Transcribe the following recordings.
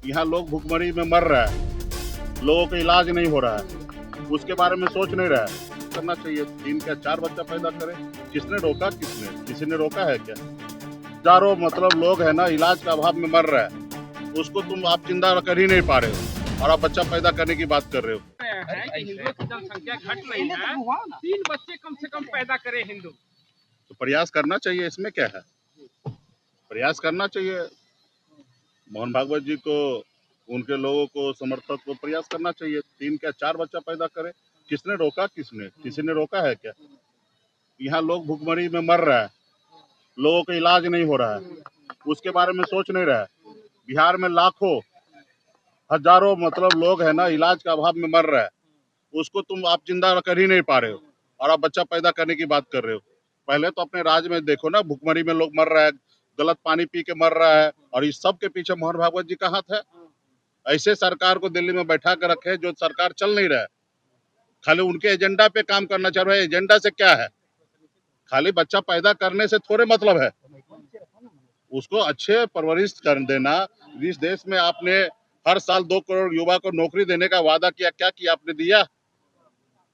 यहाँ लोग भुखमरी में मर रहा है, लोगों का इलाज नहीं हो रहा है, उसके बारे में सोच नहीं रहा है। करना चाहिए, 3 क्या 4 बच्चा पैदा करे। किसने रोका? किसी ने रोका है क्या? हजारों मतलब लोग है ना इलाज के अभाव में मर रहा है, उसको तुम आप जिंदा कर ही नहीं पा रहे हो और आप बच्चा पैदा करने की बात कर रहे हो। है कि हिंदुओं की जनसंख्या घट रही है, 3 बच्चे कम से कम पैदा करे हिंदू। तो प्रयास करना चाहिए, इसमें क्या है? प्रयास करना चाहिए। मोहन भागवत जी को, उनके लोगों को, समर्थक को प्रयास करना चाहिए, 3 क्या 4 बच्चा पैदा करे। किसने रोका? किसी ने रोका है क्या? यहाँ लोग भुखमरी में मर रहा है, लोगों का इलाज नहीं हो रहा है, उसके बारे में सोच नहीं रहा है। बिहार में लाखों हजारों मतलब लोग है ना इलाज के अभाव में मर रहा है, उसको तुम आप जिंदा कर ही नहीं पा रहे हो और आप बच्चा पैदा करने की बात कर रहे हो। पहले तो अपने राज्य में देखो ना, भुखमरी में लोग मर रहा है, गलत पानी पी के मर रहा है, और इस सब के पीछे मोहन भागवत जी का हाथ है। ऐसे सरकार को दिल्ली में बैठा कर रखे जो सरकार चल नहीं रहा है, खाली उनके एजेंडा पे काम करना चाह रहे हैं। एजेंडा से क्या है? खाली बच्चा पैदा करने से थोड़े मतलब है, उसको अच्छे परवरिश कर देना। इस देश में आपने हर साल 2 करोड़ युवा को नौकरी देने का वादा किया, क्या किया आपने? दिया?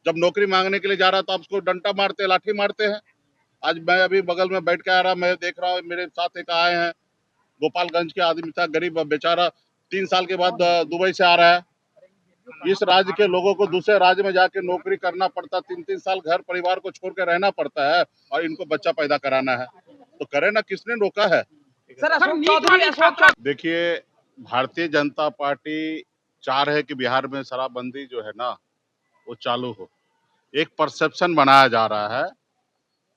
जब नौकरी मांगने के लिए जा रहा था, आप उसको डंडा मारते, लाठी मारते हैं। आज मैं अभी बगल में बैठ के आ रहा, मैं देख रहा हूँ मेरे साथ एक आए हैं, गोपालगंज के आदमी था, गरीब बेचारा, 3 साल के बाद दुबई से आ रहा है। इस राज्य के लोगों को दूसरे राज्य में जाके नौकरी करना पड़ता, 3-3 साल घर परिवार को छोड़ के रहना पड़ता है, और इनको बच्चा पैदा कराना है। तो करे ना, किसने रोका है? देखिए, भारतीय जनता पार्टी चाह रहे कि बिहार में शराबबंदी जो है ना वो चालू हो। एक परसेप्शन बनाया जा रहा है।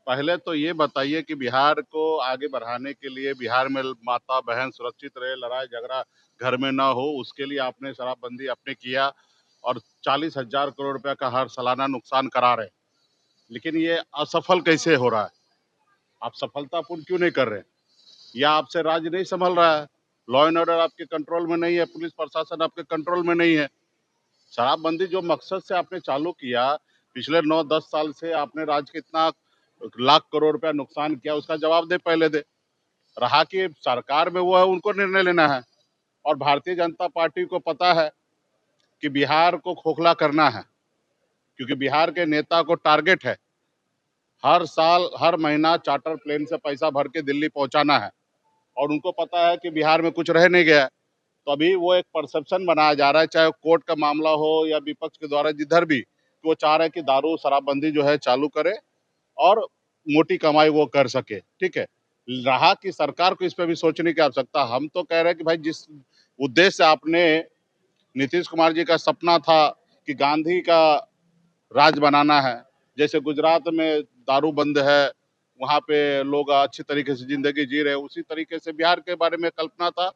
पहले तो ये बताइए कि बिहार को आगे बढ़ाने के लिए, बिहार में माता बहन सुरक्षित रहे, लड़ाई झगड़ा घर में ना हो, उसके लिए आपने शराबबंदी आपने किया और 40,000 करोड़ रुपया का हर सालाना नुकसान करा रहे। लेकिन ये असफल कैसे हो रहा है? आप सफलतापूर्ण क्यों नहीं कर रहे? या आपसे राज्य नहीं संभल रहा है? लॉ एंड ऑर्डर आपके कंट्रोल में नहीं है, पुलिस प्रशासन आपके कंट्रोल में नहीं है। शराबबंदी जो मकसद से आपने चालू किया, पिछले 9-10 साल से आपने राज्य के इतना लाख करोड़ रुपया नुकसान किया, उसका जवाब दे, पहले दे। रहा कि सरकार में वो है, उनको निर्णय लेना है, और भारतीय जनता पार्टी को पता है कि बिहार को खोखला करना है, क्योंकि बिहार के नेता को टारगेट है हर साल हर महीना चार्टर प्लेन से पैसा भर के दिल्ली पहुंचाना है, और उनको पता है कि बिहार में कुछ रह नहीं गया। तो अभी वो एक परसेप्शन बनाया जा रहा है, चाहे कोर्ट का मामला हो या विपक्ष के द्वारा जिधर भी, कि वो चाह रहे हैं कि दारू शराबबंदी जो है चालू करे और मोटी कमाई वो कर सके। ठीक है, रहा कि सरकार को इस पे भी सोचने की आवश्यकता। हम तो कह रहे हैं कि भाई, जिस उद्देश्य से आपने, नीतीश कुमार जी का सपना था कि गांधी का राज बनाना है, जैसे गुजरात में दारू बंद है, वहाँ पे लोग अच्छी तरीके से जिंदगी जी रहे हैं, उसी तरीके से बिहार के बारे में कल्पना था।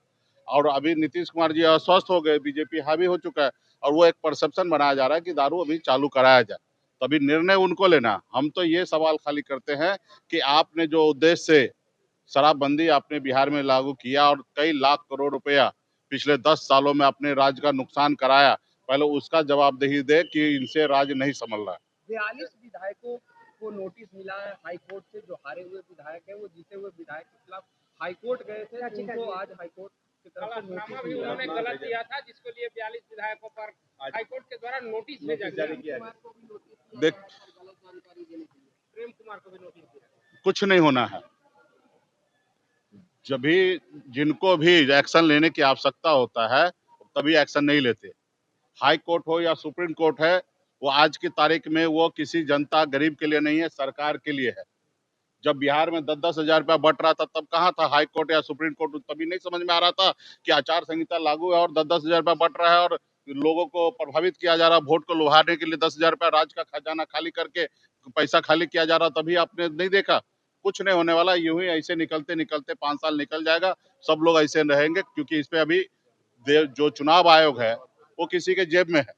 और अभी नीतीश कुमार जी अस्वस्थ हो गए, बीजेपी हावी हो चुका है, और वो एक परसेप्शन बनाया जा रहा है कि दारू अभी चालू कराया जाए। तभी निर्णय उनको लेना। हम तो ये सवाल खाली करते हैं कि आपने जो उद्देश्य से शराबबंदी आपने बिहार में लागू किया और कई लाख करोड़ रुपया पिछले 10 सालों में अपने राज्य का नुकसान कराया, पहले उसका जवाबदेही दे कि इनसे राज्य नहीं संभल रहा है। 42 विधायकों को नोटिस मिला है हाईकोर्ट से, जो हारे हुए विधायक है वो जीते हुए विधायक के खिलाफ हाईकोर्ट गए थे, उनको आज हाईकोर्ट की तरफ से नोटिस मिला। उन्होंने गलत दिया था, जिसको लिए 42 विधायकों पर हाईकोर्ट के द्वारा नोटिस भेजा गया। देख, प्रेम कुमार को भी नोटिस दिया। कुछ नहीं होना है। जब भी जिनको भी एक्शन लेने की आवश्यकता होता है, तभी एक्शन नहीं लेते। हाई कोर्ट हो या सुप्रीम कोर्ट है, वो आज की तारीख में वो किसी जनता गरीब के लिए नहीं है, सरकार के लिए है। जब बिहार में 10-10 हजार रुपया बट रहा था, तब कहाँ था हाई कोर्ट या सुप्रीम कोर्ट? तभी नहीं समझ में आ रहा था कि आचार संहिता लागू है और 10-10 हजार रुपया बट रहा है और लोगों को प्रभावित किया जा रहा है। वोट को लुभाने के लिए 10 हजार रुपया राज्य का खजाना खाली करके पैसा खाली किया जा रहा, तभी आपने नहीं देखा? कुछ नहीं होने वाला, यूं ही ऐसे निकलते निकलते 5 साल निकल जाएगा, सब लोग ऐसे रहेंगे, क्योंकि इस पे अभी जो चुनाव आयोग है वो किसी के जेब में है।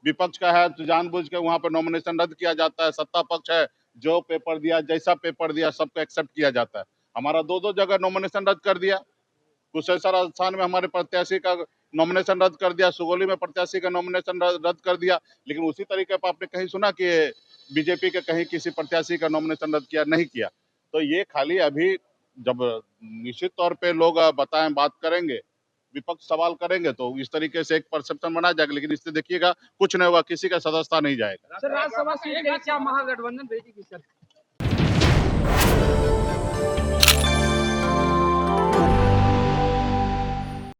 विपक्ष का है तो जानबूझ के वहां पर नॉमिनेशन रद्द किया जाता है, सत्ता पक्ष है, जो पेपर दिया, जैसा पेपर दिया, सबको एक्सेप्ट किया जाता है। हमारा 2-2 जगह नॉमिनेशन रद्द कर दिया। कुशेश्वर स्थान में हमारे प्रत्याशी का नॉमिनेशन रद्द कर दिया, सुगौली में प्रत्याशी का नॉमिनेशन रद्द कर दिया। लेकिन उसी तरीके पर आपने कहीं सुना कि बीजेपी के कहीं किसी प्रत्याशी का नॉमिनेशन रद्द किया? नहीं किया। तो ये खाली अभी, जब निश्चित तौर पे लोग बताएं, बात करेंगे, विपक्ष सवाल करेंगे तो इस तरीके से एक परसेप्शन बना जाएगा, लेकिन इससे देखिएगा कुछ नहीं होगा, किसी का सदस्यता नहीं जाएगा। सर राज्यसभा सीट के लिए क्या महागठबंधन भेजेगी सर?